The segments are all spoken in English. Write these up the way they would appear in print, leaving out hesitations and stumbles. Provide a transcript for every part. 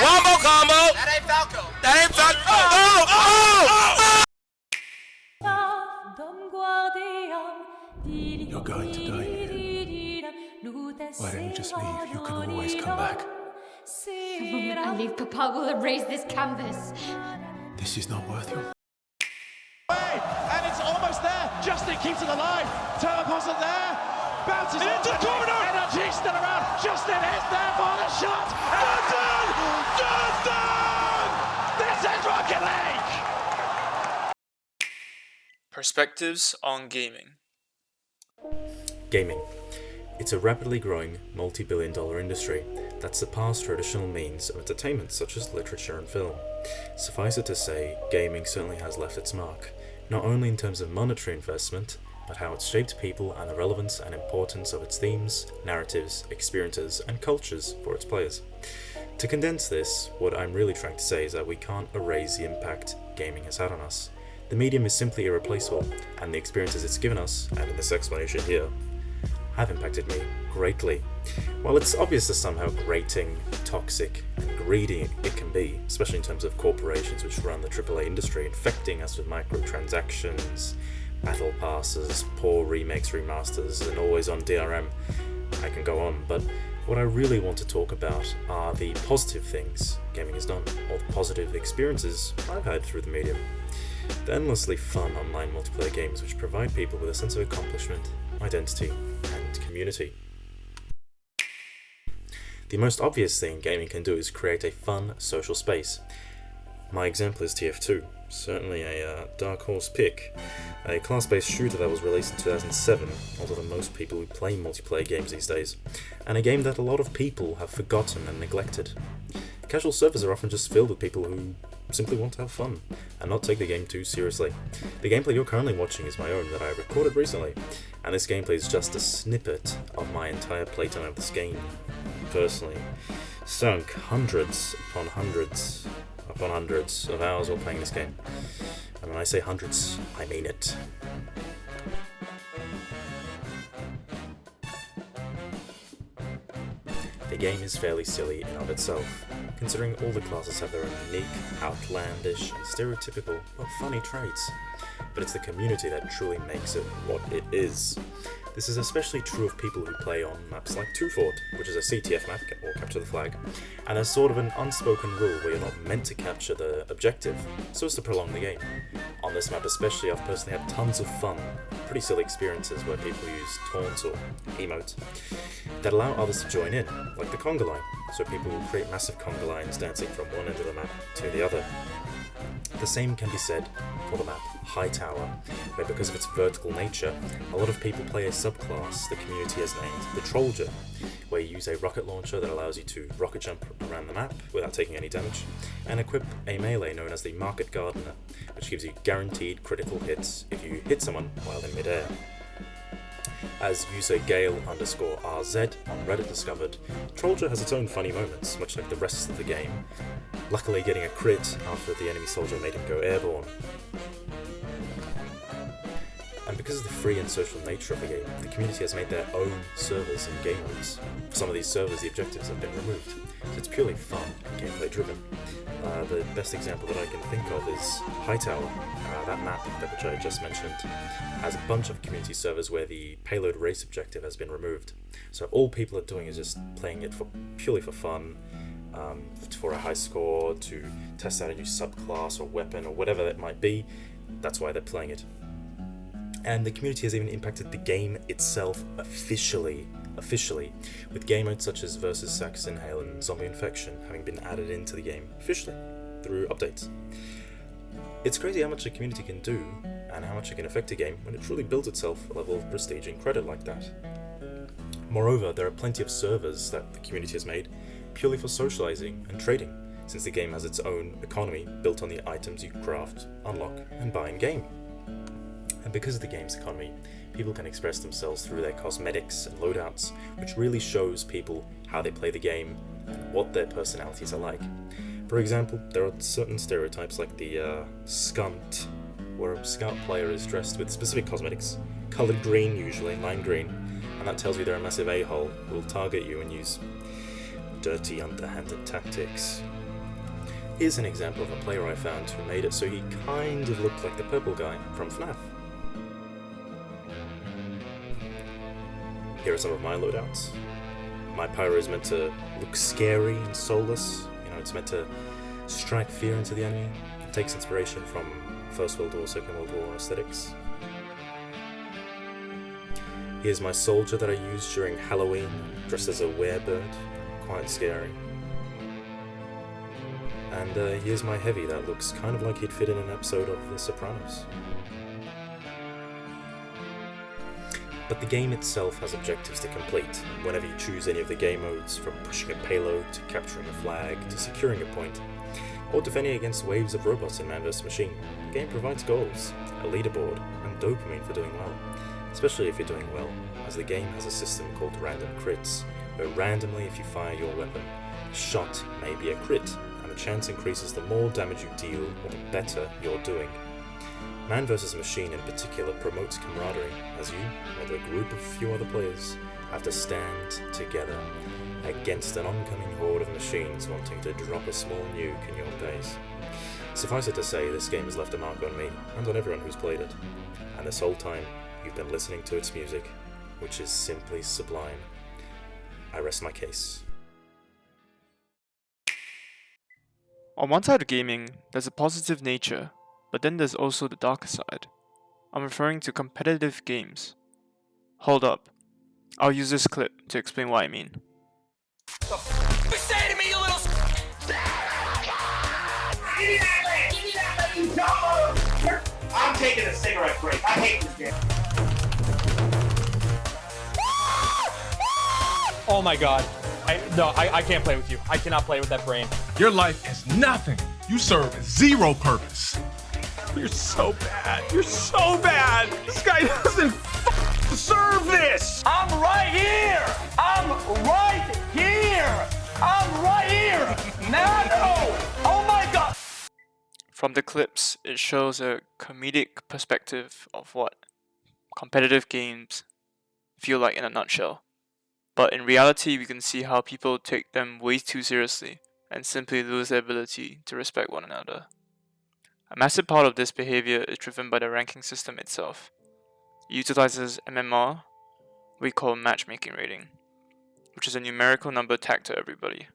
Wombo combo! That ain't Falco. That ain't Falco! Oh! You're going to die here. Why don't you just leave? You can always come back. The moment I leave, Papa will erase this canvas. This is not worth your... And it's almost there. Justin keeps it alive. Teleport's it there. Bounces into the corner. Energy still around. Justin is there for the shot. Justin! This is Rocket League! Perspectives on gaming. Gaming. It's a rapidly growing, multi-billion-dollar industry that surpassed traditional means of entertainment such as literature and film. Suffice it to say, gaming certainly has left its mark, not only in terms of monetary investment, but how it's shaped people and the relevance and importance of its themes, narratives, experiences, and cultures for its players. To condense this, what I'm really trying to say is that we can't erase the impact gaming has had on us. The medium is simply irreplaceable, and the experiences it's given us, and in this explanation here, have impacted me greatly. While it's obvious to somehow grating, toxic, and greedy it can be, especially in terms of corporations which run the AAA industry, infecting us with microtransactions, battle passes, poor remakes, remasters, and always on DRM, I can go on, but what I really want to talk about are the positive things gaming has done, or the positive experiences I've had through the medium. The endlessly fun online multiplayer games which provide people with a sense of accomplishment, identity, and community. The most obvious thing gaming can do is create a fun social space. My example is TF2, certainly a dark horse pick, a class-based shooter that was released in 2007, although the most people who play multiplayer games these days, and a game that a lot of people have forgotten and neglected. Casual servers are often just filled with people who simply want to have fun and not take the game too seriously. The gameplay you're currently watching is my own that I recorded recently, and this gameplay is just a snippet of my entire playtime of this game. Personally, sunk hundreds upon hundreds of hours while playing this game. And when I say hundreds, I mean it. The game is fairly silly in of itself, considering all the classes have their own unique, outlandish, and stereotypical, well, funny traits. But it's the community that truly makes it what it is. This is especially true of people who play on maps like Two Fort, which is a CTF map, or Capture the Flag, and there's sort of an unspoken rule where you're not meant to capture the objective, so as to prolong the game. On this map especially, I've personally had tons of fun, pretty silly experiences where people use taunts or emotes that allow others to join in, like the conga line, so people will create massive conga lines dancing from one end of the map to the other. The same can be said for the map Hightower, where because of its vertical nature, a lot of people play a subclass the community has named the Trolldier, where you use a rocket launcher that allows you to rocket jump around the map without taking any damage, and equip a melee known as the Market Gardener, which gives you guaranteed critical hits if you hit someone while in midair. As user Gale_RZ on Reddit discovered, Trolldier has its own funny moments, much like the rest of the game, luckily getting a crit after the enemy soldier made him go airborne. And because of the free and social nature of the game, the community has made their own servers and game modes. For some of these servers, the objectives have been removed, so it's purely fun and gameplay driven. The best example that I can think of is Hightower. That map, which I just mentioned, has a bunch of community servers where the payload race objective has been removed. So all people are doing is just playing it purely for fun, for a high score, to test out a new subclass or weapon or whatever that might be. That's why they're playing it. And the community has even impacted the game itself officially, with game modes such as Versus Saxon Hail and Zombie Infection having been added into the game officially through updates. It's crazy how much a community can do and how much it can affect a game when it truly builds itself a level of prestige and credit like that. Moreover, there are plenty of servers that the community has made purely for socializing and trading, since the game has its own economy built on the items you craft, unlock, and buy in-game. And because of the game's economy, people can express themselves through their cosmetics and loadouts, which really shows people how they play the game and what their personalities are like. For example, there are certain stereotypes like the Skunt, where a scout player is dressed with specific cosmetics, coloured green usually, lime green, and that tells you they're a massive a-hole who will target you and use dirty underhanded tactics. Here's an example of a player I found who made it so he kind of looked like the purple guy from FNAF. Here are some of my loadouts. My pyro is meant to look scary and soulless. It's meant to strike fear into the enemy. It takes inspiration from First World War, Second World War aesthetics. Here's my soldier that I used during Halloween, dressed as a werebird, quite scary. And here's my heavy that looks kind of like he'd fit in an episode of The Sopranos. But the game itself has objectives to complete whenever you choose any of the game modes, from pushing a payload to capturing a flag to securing a point, or defending against waves of robots in Man vs Machine. The game provides goals, a leaderboard, and dopamine for doing well, especially if you're doing well, as the game has a system called random crits, where randomly if you fire your weapon, a shot may be a crit, and the chance increases the more damage you deal or the better you're doing. Man vs Machine in particular promotes camaraderie, as you, with a group of few other players, have to stand together against an oncoming horde of machines wanting to drop a small nuke in your base. Suffice it to say, this game has left a mark on me, and on everyone who's played it, and this whole time, you've been listening to its music, which is simply sublime. I rest my case. On one side of gaming, there's a positive nature, but then there's also the darker side. I'm referring to competitive games. Hold up. I'll use this clip to explain what I mean. Say to me, you little I'm taking a cigarette break. I hate this game. Oh my god. I can't play with you. I cannot play with that brain. Your life is nothing. You serve zero purpose. You're so bad. You're so bad. This guy doesn't deserve this. I'm right here. I'm right here. I'm right here. Nano. Oh my god. From the clips, it shows a comedic perspective of what competitive games feel like in a nutshell. But in reality, we can see how people take them way too seriously and simply lose their ability to respect one another. A massive part of this behavior is driven by the ranking system itself. It utilizes MMR, we call matchmaking rating, which is a numerical number tagged to everybody.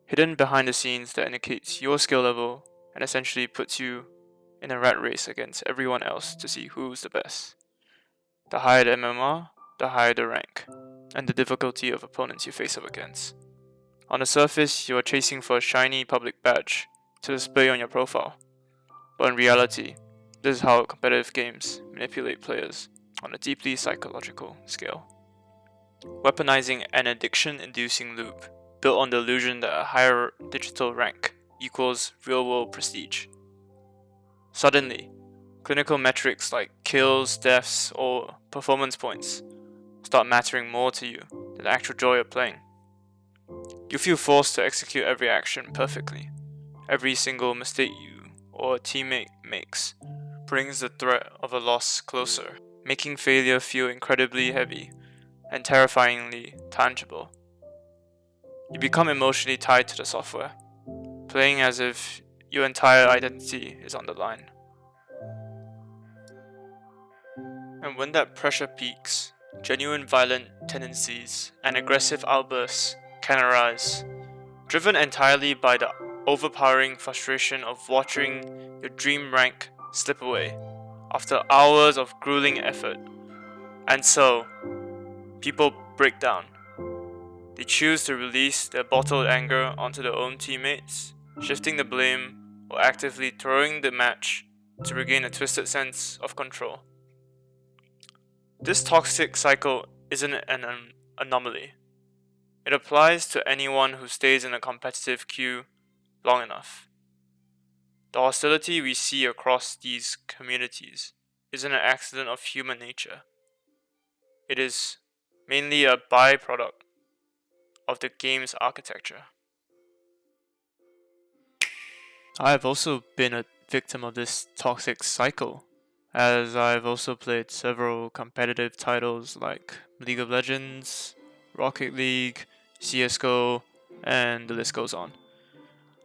Hidden behind the scenes that indicates your skill level and essentially puts you in a rat race against everyone else to see who's the best. The higher the MMR, the higher the rank, and the difficulty of opponents you face up against. On the surface, you are chasing for a shiny public badge to display on your profile. But in reality, this is how competitive games manipulate players on a deeply psychological scale. Weaponizing an addiction-inducing loop built on the illusion that a higher digital rank equals real-world prestige. Suddenly, clinical metrics like kills, deaths, or performance points start mattering more to you than the actual joy of playing. You feel forced to execute every action perfectly. Every single mistake you or a teammate makes brings the threat of a loss closer, making failure feel incredibly heavy and terrifyingly tangible. You become emotionally tied to the software, playing as if your entire identity is on the line. And when that pressure peaks, genuine violent tendencies and aggressive outbursts can arise, driven entirely by the overpowering frustration of watching your dream rank slip away after hours of grueling effort. And so, people break down. They choose to release their bottled anger onto their own teammates, shifting the blame or actively throwing the match to regain a twisted sense of control. This toxic cycle isn't an anomaly. It applies to anyone who stays in a competitive queue long enough. The hostility we see across these communities isn't an accident of human nature. It is mainly a byproduct of the game's architecture. I have also been a victim of this toxic cycle, as I've also played several competitive titles like League of Legends, Rocket League, CSGO, and the list goes on.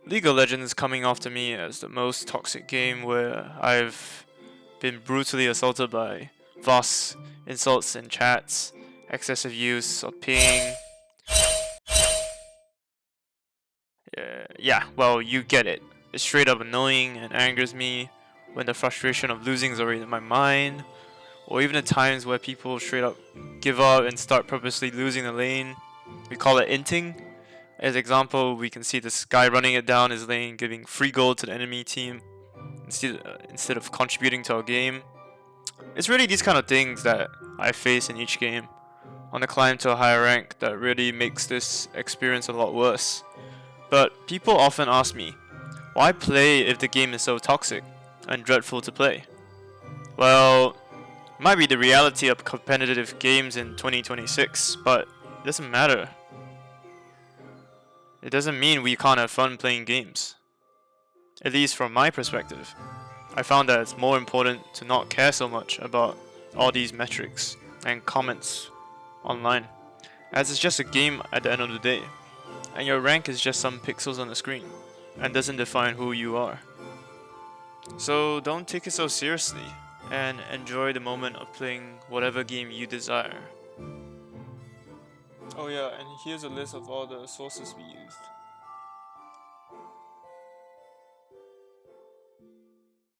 League of Legends is coming after me as the most toxic game where I've been brutally assaulted by vast insults in chats, excessive use of ping. Yeah, well, you get it. It's straight up annoying and angers me when the frustration of losing is already in my mind, or even at times where people straight up give up and start purposely losing the lane. We call it inting. As example, we can see this guy running it down his lane, giving free gold to the enemy team instead of contributing to our game. It's really these kind of things that I face in each game on the climb to a higher rank that really makes this experience a lot worse. But people often ask me, why play if the game is so toxic and dreadful to play? Well, it might be the reality of competitive games in 2026, but it doesn't matter. It doesn't mean we can't have fun playing games. At least from my perspective. I found that it's more important to not care so much about all these metrics and comments online, as it's just a game at the end of the day, and your rank is just some pixels on the screen, and doesn't define who you are. So don't take it so seriously, and enjoy the moment of playing whatever game you desire. Oh yeah, and here's a list of all the sources we used.